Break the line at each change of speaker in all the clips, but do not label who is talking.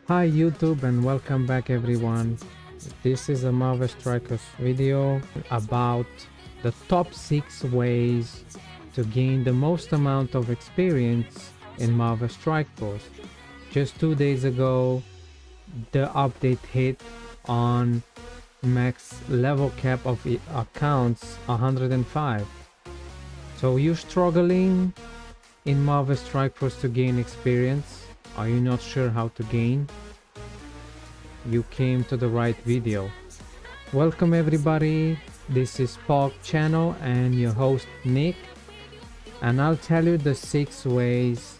Hi YouTube and welcome back everyone. This is a Marvel Strikers video about the top 6 ways to gain the most amount of experience in Marvel Strike Force. Just 2 days ago the update hit on max level cap of accounts 105. So you're struggling in Marvel Strike Force to gain experience? Are you not sure how to gain? You came to the right video. Welcome everybody, this is Pog channel and your host Nick, and I'll tell you the 6 ways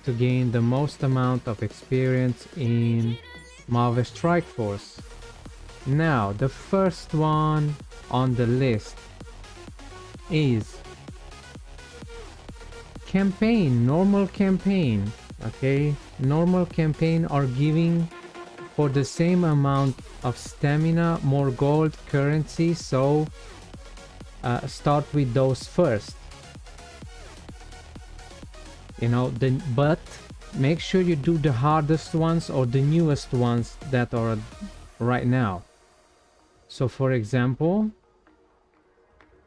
to gain the most amount of experience in Marvel Strike Force. Now the first one on the list is campaign, normal campaign. Okay, normal campaign are giving for the same amount of stamina more gold currency, so start with those first, but make sure you do the hardest ones or the newest ones that are right now. So for example,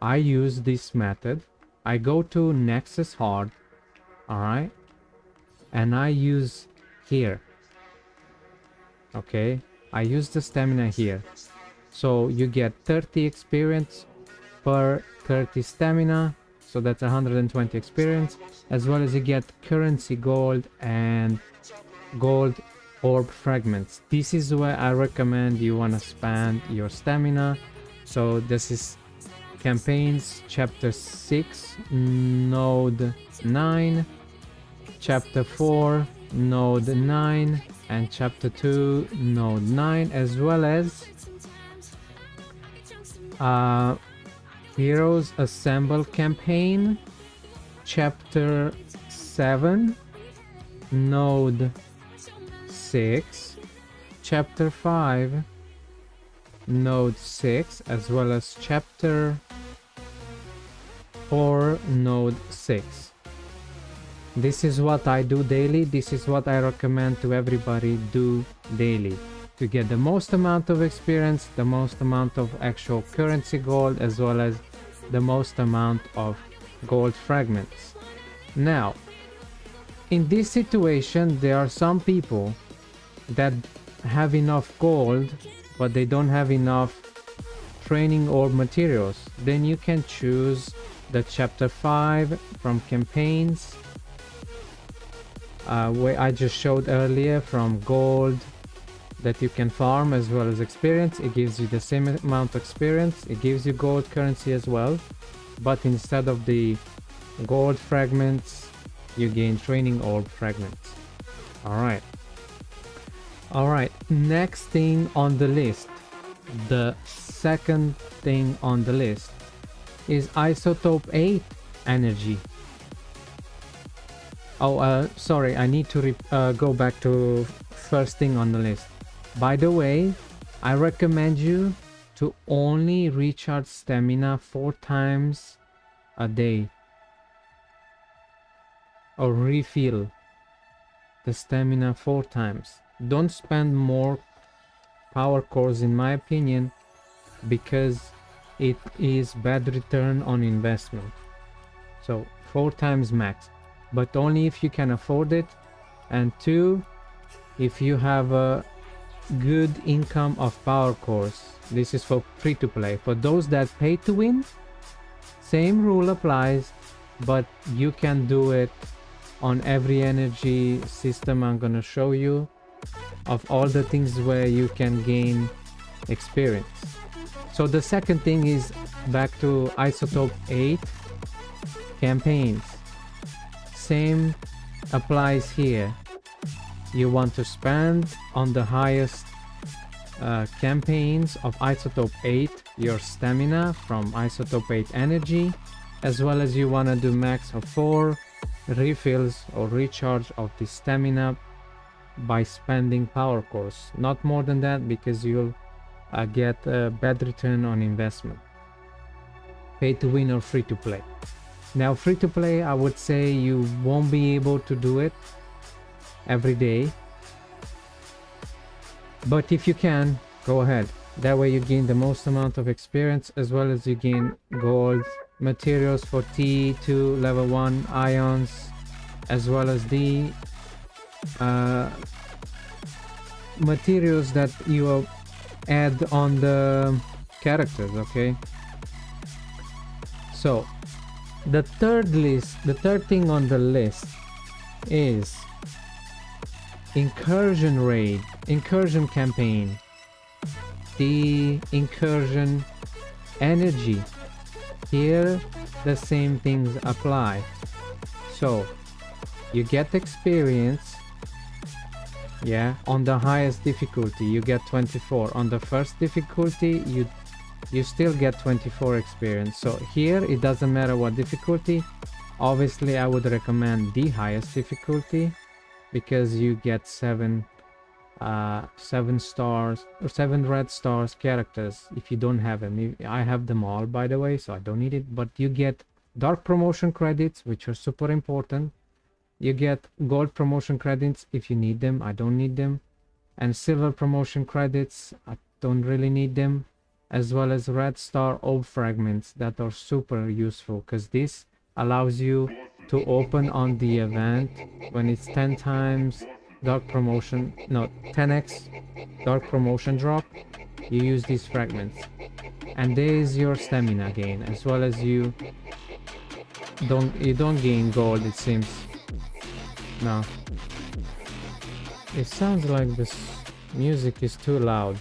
I use this method. I go to Nexus Hard, alright, and I use here. Okay, I use the stamina here. So you get 30 experience per 30 stamina, so that's 120 experience, as well as you get currency gold and gold orb fragments. This is where I recommend you want to spend your stamina. So this is campaigns chapter 6 node 9, chapter 4 node 9, and chapter 2 node 9, as well as Heroes Assemble campaign chapter 7 node 6, chapter 5 node 6, as well as chapter 4 node 6. This is what I do daily. This is what I recommend to everybody do daily to get the most amount of experience, the most amount of actual currency gold, as well as the most amount of gold fragments. Now, in this situation, there are some people that have enough gold, but they don't have enough training or materials. Then you can choose the chapter 5 from campaigns, where I just showed earlier, from gold that you can farm as well as experience. It gives you the same amount of experience, it gives you gold currency as well, but instead of the gold fragments you gain training orb fragments. Alright, next thing on the list, the second thing on the list is isotope 8 energy. Sorry, I need to go back to first thing on the list. By the way, I recommend you to only recharge stamina 4 times a day, or refill the stamina 4 times. Don't spend more power cores in my opinion, because it is bad return on investment. So 4 times max, but only if you can afford it, and 2, if you have a good income of power cores. This is for free to play. For those that pay to win, same rule applies, but you can do it on every energy system I'm gonna show you, of all the things where you can gain experience. So the second thing is back to isotope 8 campaigns. Same applies here. You want to spend on the highest campaigns of isotope 8 your stamina from isotope 8 energy, as well as you want to do max of 4 refills or recharge of the stamina by spending power cores. Not more than that, because you'll get a bad return on investment. Pay to win or free to play. Now free to play, I would say you won't be able to do it every day, But if you can, go ahead. That way you gain the most amount of experience, as well as you gain gold, materials for T2 level 1 ions, as well as the materials that you add on the characters. Okay, so the third thing on the list is incursion campaign. The incursion energy, here the same things apply. So you get experience, yeah, on the highest difficulty you get 24. On the first difficulty you still get 24 experience. So here it doesn't matter what difficulty. Obviously I would recommend the highest difficulty, because you get 7 stars or 7 red stars characters if you don't have them. I have them all, by the way, so I don't need it. But you get dark promotion credits, which are super important. You get gold promotion credits if you need them. I don't need them. And silver promotion credits, I don't really need them. As well as red star orb fragments that are super useful, because this allows you to open on the event when it's 10 times dark promotion, no, 10x dark promotion drop. You use these fragments, and there is your stamina gain, as well as you don't gain gold, it seems. No, it sounds like this music is too loud.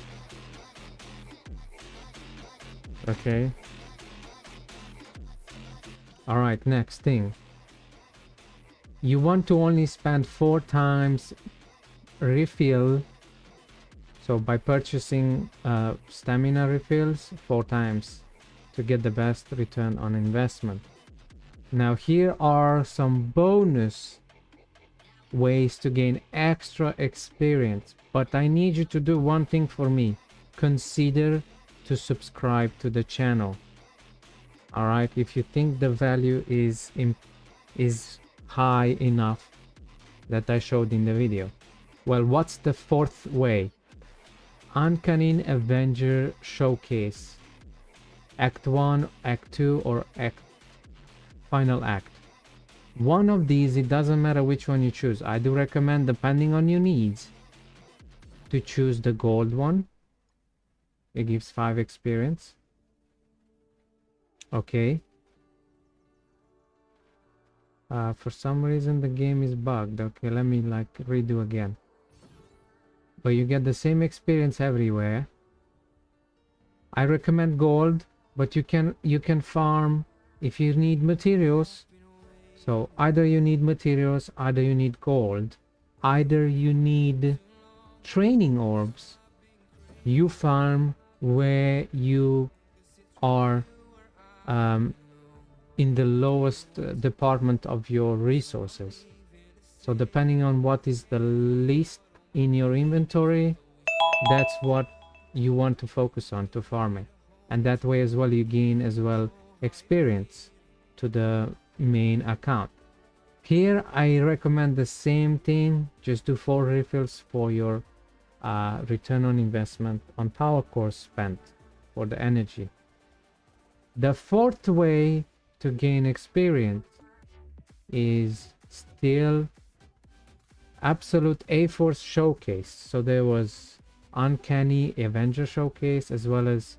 Okay, all right, next thing, you want to only spend 4 times refill. So by purchasing stamina refills 4 times to get the best return on investment. Now here are some bonus ways to gain extra experience, but I need you to do one thing for me. Consider to subscribe to the channel. All right, if you think the value is high enough that I showed in the video. Well, what's the 4th way? Uncanny Avenger Showcase. Act 1, Act 2, or Final Act. One of these, it doesn't matter which one you choose. I do recommend, depending on your needs, to choose the gold one. It gives 5 experience. Okay. For some reason the game is bugged. Okay, let me like redo again. But you get the same experience everywhere. I recommend gold, but you can farm if you need materials. So either you need materials, either you need gold, either you need training orbs. You farm where you are in the lowest department of your resources. So depending on what is the least in your inventory, that's what you want to focus on to farm it. And that way as well you gain as well experience to the main account. Here I recommend the same thing, just do 4 refills for your return on investment on power cores spent for the energy. The 4th way to gain experience is still Absolute A-Force Showcase. So there was Uncanny Avenger Showcase as well as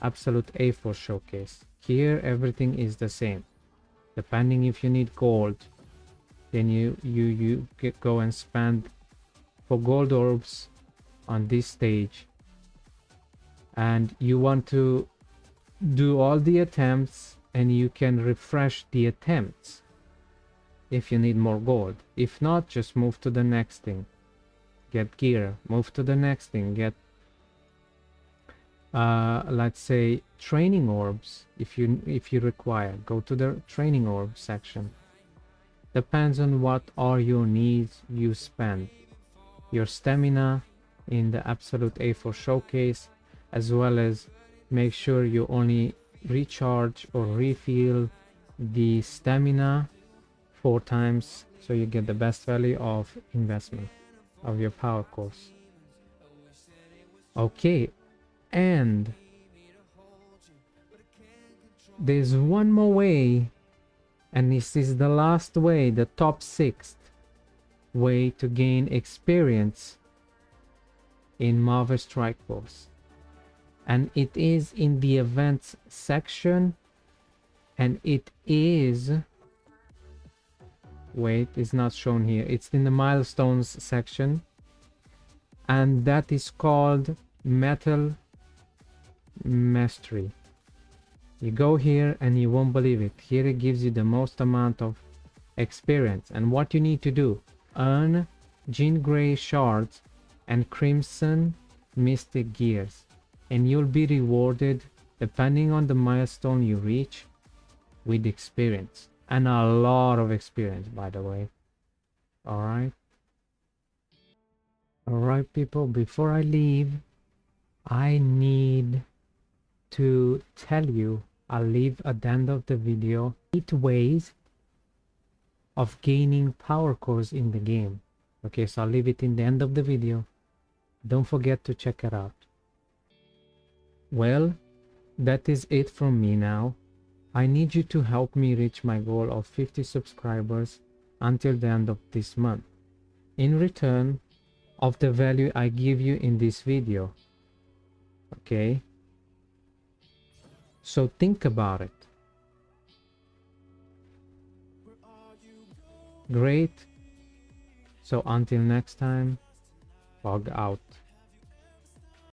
Absolute A-Force Showcase. Here everything is the same. Depending if you need gold, then you go and spend for gold orbs on this stage, and you want to do all the attempts, and you can refresh the attempts if you need more gold. If not, just move to the next thing, get gear, move to the next thing, get let's say training orbs. If you require, go to the training orb section. Depends on what are your needs. You spend your stamina in the Absolute A4 Showcase, as well as make sure you only recharge or refill the stamina 4 times, so you get the best value of investment of your power cores. Okay, and there's one more way, and this is the last way, the top sixth way to gain experience in Marvel Strike Force. And it is in the events section, and it is, wait, it's not shown here, it's in the milestones section, and that is called Metal Mastery. You go here and you won't believe it. Here it gives you the most amount of experience, and what you need to do: earn Jean Grey shards and Crimson Mystic gears, and you'll be rewarded depending on the milestone you reach with experience, and a lot of experience, by the way. All right people, before I leave, I need to tell you, I'll leave at the end of the video 8 ways of gaining power cores in the game. Okay, so I'll leave it in the end of the video. Don't forget to check it out. Well, that is it from me now. I need you to help me reach my goal of 50 subscribers until the end of this month, in return of the value I give you in this video. Okay? So think about it. Great. So until next time, log out.